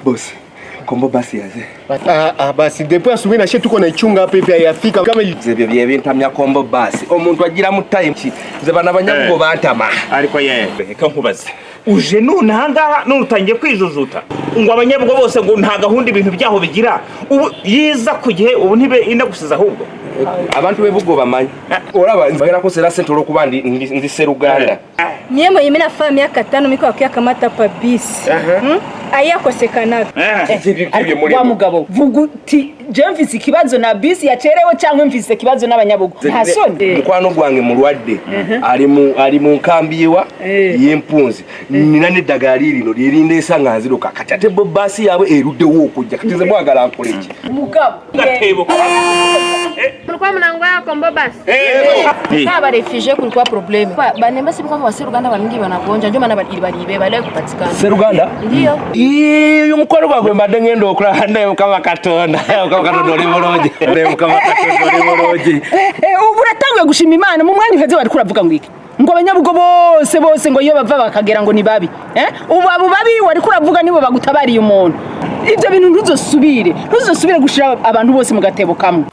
Boss, kombo basi yaze. Basi depuis asubuhi na shetu tuko na ichunga hapa hivi yafika kama ibyo bintamya kombo basi. Omuntu agira mutaye mki. Ze bana banyabugo bantama. Ariko reka nkubaze. Uje none hangaha none utangiye kwijujuta. Ngo abanyabugo bose ngo nta gahunda ibintu byaho bigira. Ubu yiza kugihe ubu ntibe inagusiza ahubwo. Abantu bebugo bamanya. Oraba nzira ko sera sentoro kubandi ndi seruganda. Niye mo yimena famille yakatano miko yakamata pa bisi. Ayakosekanaga. Wa mugabo vuguti je mvise ikibazo na bisi yacerewe cyangwa mvise ikibazo n'abanyabugo. Ntasoni. Mukwano gwange mulwadde ali mu nkambiwa y'empunzi. Nina ne dagali lino lirinde esanganziro kakati bo basi yawe erudde wo kujja katize mwagala nkoleki. Mugabo. Gatebo. Kulikuwa mnango yako mbo basi. Kaba refugee kulikuwa probleme. Banemba sibu kama Seruganda bamingi banagonja ndio maana balibe bale kupatikana. Seruganda? Ndio. Iyo mukoro gwagwe mbadde ngendo okulanda kama katonda. Kama oli moroje. Kama katonda oli moroje. Ubu ratangwe gushima Imana mu mwanya uheze bari kuravuga ngo iki. Ngo abanyabugo bose ngo iyo bava bakagera ngo ni babi. Ubu abo babi wari kuravuga nibo bagutabariye umuntu. Ibyo bintu ntuzosubire gushira abantu bose mu gatebo kamwe.